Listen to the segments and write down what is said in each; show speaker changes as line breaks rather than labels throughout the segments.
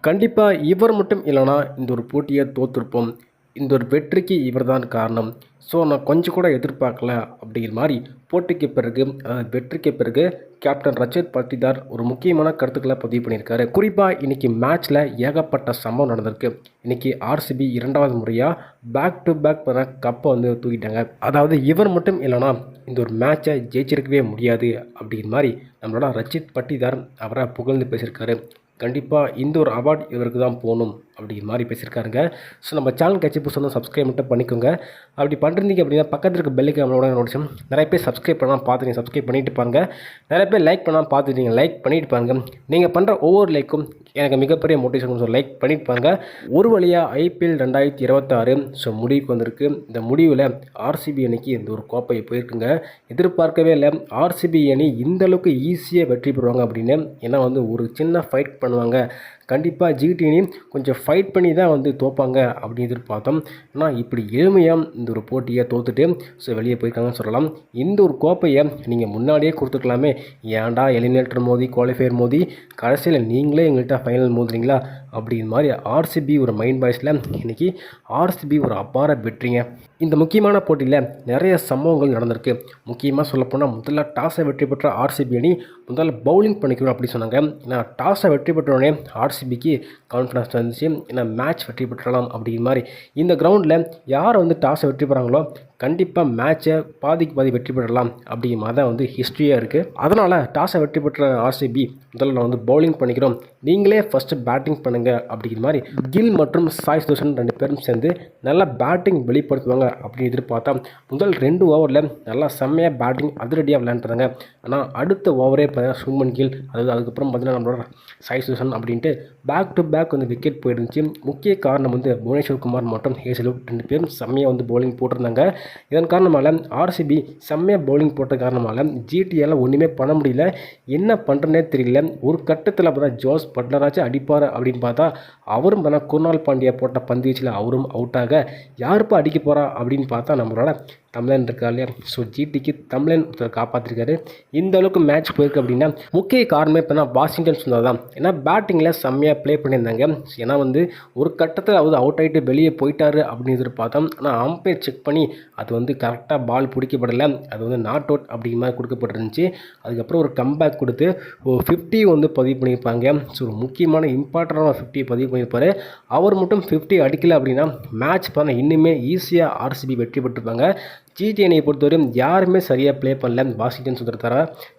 கண்டிப்பாக இவர் மட்டும் இல்லைனா இந்த ஒரு போட்டியை தோற்றுருப்போம். இந்த ஒரு வெற்றிக்கு இவர் தான் காரணம். ஸோ நான் கொஞ்சம் கூட எதிர்பார்க்கல அப்படிங்கிற மாதிரி போட்டிக்கு பிறகு வெற்றிக்கு பிறகு கேப்டன் ரஜத் பட்டிதார் ஒரு முக்கியமான கருத்துக்களை பதிவு பண்ணியிருக்காரு. குறிப்பாக இன்றைக்கி மேட்ச்சில் ஏகப்பட்ட சம்பவம் நடந்திருக்கு. இன்றைக்கி ஆர்சிபி 2வது முறையாக பேக் டு பேக் கப்பை வந்து தூக்கிட்டாங்க. அதாவது இவர் மட்டும் இல்லைனா இந்த ஒரு மேட்சை ஜெயிச்சிருக்கவே முடியாது அப்படிங்கிற மாதிரி நம்மளோட ரஜத் பட்டிதார் அவரை புகழ்ந்து பேசியிருக்காரு. கண்டிப்பாக இந்த ஒரு அவார்ட் இவருக்கு தான் போகணும் அப்படிங்கிற மாதிரி பேசியிருக்காருங்க. ஸோ நம்ம சேனல் கட்சி புதுசாக சப்ஸ்கிரைப் மட்டும் பண்ணிக்கோங்க. அப்படி பண்ணுறீங்க அப்படின்னா பக்கத்தில் இருக்க பெல்லுக்கு நம்மளோட நோட்டிஷன் நிறைய பேர் சப்ஸ்கிரைப் பண்ணால் பார்த்துங்க, சப்ஸ்கிரைப் பண்ணிட்டு பாருங்கள். நிறைய பேர் லைக் பண்ணால் பார்த்துட்டீங்க, லைக் பண்ணிட்டு பாருங்கள். நீங்கள் பண்ணுற ஒவ்வொரு லைக்கும் எனக்கு மிகப்பெரிய மோட்டிவேஷன். ஸோ லைக் பண்ணிட்டு பாருங்கள். ஒரு வழியாக ஐபிஎல் 2026 ஸோ முடிவுக்கு வந்திருக்கு. இந்த முடிவில் ஆர்சிபி அணிக்கு இந்த ஒரு கோப்பை போயிருக்குங்க. எதிர்பார்க்கவே இல்லை ஆர்சிபி அணி இந்தளவுக்கு ஈஸியாக வெற்றி பெறுவாங்க அப்படின்னு. ஏன்னா வந்து ஒரு சின்ன ஃபைட் பண்ணுவாங்க. கண்டிப்பாக ஜிடி அணி கொஞ்சம் ஃபைட் பண்ணி தான் வந்து தோப்பாங்க அப்படின்னு எதிர்பார்த்தோம். ஆனால் இப்படி எளிமையாக இந்த ஒரு போட்டியை தோற்றுட்டு ஸோ வெளியே போயிருக்காங்கன்னு சொல்லலாம். இந்த ஒரு கோப்பையை நீங்கள் முன்னாடியே கொடுத்துருக்கலாமே. ஏன்டா எலிமினேட்டர் மோதி குவாலிஃபயர் மோதி கடைசியில் நீங்களே எங்கள்கிட்ட ஃபைனல் மோதுறீங்களா அப்படிங்கிற மாதிரி ஆர்சிபி ஒரு மைண்ட் வாய்ஸில் இன்றைக்கி ஆர்சிபி ஒரு அபார வெற்றிங்க. இந்த முக்கியமான போட்டியில் நிறைய சம்பவங்கள் நடந்திருக்கு. முக்கியமாக சொல்லப்போனால் முதல்ல டாஸை வெற்றி பெற்ற ஆர்சிபி அணி முதல்ல பவுலிங் பண்ணிக்கணும் அப்படின்னு சொன்னாங்க. ஏன்னா டாஸை வெற்றி பெற்றோடனே ஆர்சிபிக்கு கான்ஃபிடன்ஸ் வந்துச்சு. ஏன்னா மேட்ச் வெற்றி பெற்றலாம் அப்படிங்கிற மாதிரி. இந்த கிரவுண்டில் யார் வந்து டாஸை வெற்றி பெறாங்களோ கண்டிப்பாக மேட்சை பாதிக்கு பாதி வெற்றி பெறலாம் அப்படிங்கிற மாதிரி தான் வந்து ஹிஸ்ட்ரியாக இருக்குது. அதனால் டாஸை வெற்றி பெற்ற ஆர்சிபி முதல்ல வந்து பவுலிங் பண்ணிக்கிறோம், நீங்களே ஃபஸ்ட்டு பேட்டிங் பண்ணுங்கள் அப்படிங்கிற மாதிரி கில் மற்றும் சாய் சுதர்ஷன் 2 பேரும் சேர்ந்து நல்லா பேட்டிங் வெளிப்படுத்துவாங்க அப்படின்னு எதிர்பார்த்தா முதல் 2 ஓவரில் நல்லா செம்மையாக பேட்டிங் அதிரடியாக விளையாண்டுறாங்க. ஆனால் அடுத்த ஓவரே பார்த்தீங்கன்னா சுமன் கில் அதுக்கப்புறம் பார்த்தீங்கன்னா நம்மளோட சாய் சுதர்ஷன் அப்படின்ட்டு பேக் டு பேக் வந்து விக்கெட் போயிருந்துச்சு. முக்கிய காரணம் வந்து புவனேஸ்வர் குமார் மற்றும் ஹேசல்வுட் 2 பேரும் செம்மையாக வந்து பவுலிங் போட்டிருந்தாங்க. இதன் காரணமாக ஆர்சிபி செம்மையாக பவுலிங் போட்ட காரணமாக ஜிடியால் ஒன்றுமே பண்ண முடியல. என்ன பண்ணுறனே தெரியல. ஒரு கட்டத்தில் பார்த்தா ஜோஸ் பட்லராச்சும் அடிப்பார் அப்படின்னு பார்த்தா அவரும் பார்த்தா குர்னால் பாண்டியா போட்ட பந்து வீச்சில் அவரும் அவுட்டாக யாருப்பா அடிக்க போகிறா அப்படின்னு பார்த்தா நம்மளோட தமிழன் இருக்கா இல்லையா. ஸோ ஜிடிக்கு தமிழன் காப்பாற்றிருக்காரு. இந்த அளவுக்கு மேட்ச் போயிருக்கு அப்படின்னா முக்கிய காரணமே இப்போ வாஷிங்டன் சுந்தர் தான். ஏன்னா பேட்டிங்கில் செம்மையாக ப்ளே பண்ணியிருந்தாங்க. ஏன்னா வந்து ஒரு கட்டத்தில் அவர் அவுட் ஆகிட்டு வெளியே போயிட்டாரு அப்படின்னு எதிர்பார்த்தோம். ஆனால் அம்பையர் செக் பண்ணி அது வந்து கரெக்டாக பால் பிடிக்கப்படலை, அது வந்து நாட் அவுட் அப்படிங்கிற மாதிரி கொடுக்கப்பட்டிருந்துச்சு. அதுக்கப்புறம் ஒரு கம்பேக் கொடுத்து ஒரு 50 வந்து பதிவு பண்ணியிருப்பாங்க. ஸோ ஒரு முக்கியமான இம்பார்ட்டண்டான 50 பதிவு பண்ணியிருப்பார். அவர் மட்டும் 50 அடிக்கலை அப்படின்னா மேட்ச் பார்த்தா இன்னுமே ஈஸியாக ஆர்சிபி வெற்றி பெற்றிருப்பாங்க. ஜிடி அணியை பொறுத்தவரையும் யாருமே சரியாக ப்ளே பண்ணல. வாஷிங்டன் சுந்தர்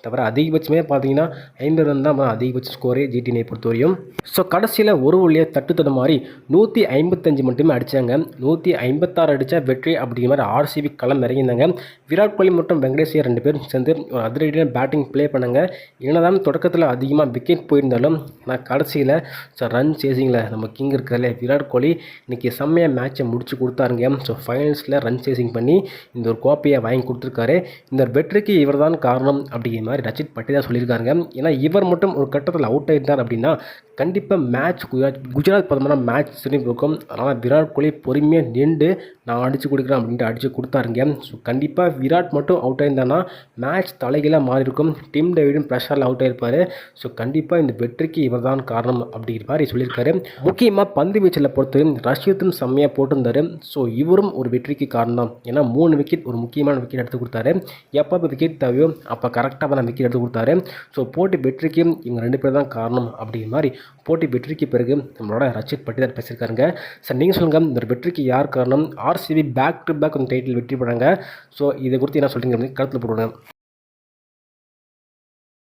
தவிர அதிகபட்சமே பார்த்தீங்கன்னா 50 ரன் தான் அதிகபட்ச ஸ்கோரே ஜிடி அணியை பொறுத்தவரையும். ஸோ கடைசியில் ஒரு வழியாக தட்டு மாதிரி 155 மட்டுமே அடித்தாங்க. 156 அடித்தா வெற்றி அப்படிங்கிற மாதிரி ஆர்சிபி களம் இறங்கியிருந்தாங்க. விராட் கோலி மற்றும் வெங்கடேஷ் ஐயர் 2 பேரும் சேர்ந்து ஒரு அதிரடியான பேட்டிங் ப்ளே பண்ணாங்க. என்னதான் தொடக்கத்தில் அதிகமாக விக்கெட் போயிருந்தாலும் ஆனால் கடைசியில் ரன் சேசிங்கில் நம்ம கிங் இருக்கிறதுல விராட் கோலி இன்றைக்கி செம்மையாக மேட்சை முடிச்சு கொடுத்தாருங்க. ஸோ ஃபைனல்ஸில் ரன் சேசிங் பண்ணி இந்த ஒரு கோப்பையை வாங்கி கொடுத்துருக்காரு. இந்த வெற்றிக்கு இவர் தான் காரணம் அப்படிங்கிற மாதிரி ரஜத் பட்டிதார் சொல்லியிருக்காருங்க. ஏன்னா இவர் மட்டும் ஒரு கட்டத்தில் அவுட் ஆகிட்டார் அப்படின்னா கண்டிப்பாக மேட்ச் குஜராத் பார்த்தோம்னா மேட்ச் திரும்பி இருக்கும். அதனால் விராட் கோலி பொறுமையாக நின்று நான் அடித்து கொடுக்குறேன் அப்படின்ட்டு அடித்து கொடுத்தாருங்க. ஸோ கண்டிப்பாக விராட் மட்டும் அவுட் ஆயிருந்தானா மேட்ச் தலைகீழாக மாறி இருக்கும். டிம் டேவிடும் ப்ரெஷரில் அவுட் ஆயிருப்பார். ஸோ கண்டிப்பாக இந்த வெற்றிக்கு இவர் தான் காரணம் அப்படிங்கிற மாதிரி சொல்லியிருக்காரு. முக்கியமாக பந்து வீச்சில் பொறுத்து ரஷ்யத்தும் செம்மையாக போட்டிருந்தார். ஸோ இவரும் ஒரு வெற்றிக்கு காரணம். ஏன்னா 3 விக்கெட் ஒரு முக்கியமான விக்கெட் எடுத்து கொடுத்தாரு. எப்போ விக்கெட் தேவையோ அப்போ கரெக்டாக தான் விக்கெட் எடுத்து கொடுத்தாரு. ஸோ போட்டி வெற்றிக்கு இவங்க 2 பேர் தான் காரணம் அப்படிங்கிற மாதிரி போட்டி வெற்றிக்கு பிறகு நம்மளோட ரஜத் பட்டிதார் பேசியிருக்காருங்க. சார் நீங்கள் சொல்லுங்கள், இந்த வெற்றிக்கு யார் காரணம்? RCB back to back title வெற்றி பண்ணாங்க. ஸோ இதை குறித்து என்ன சொல்கிறீங்க அப்படின்னு கருத்தில் போடுவாங்க.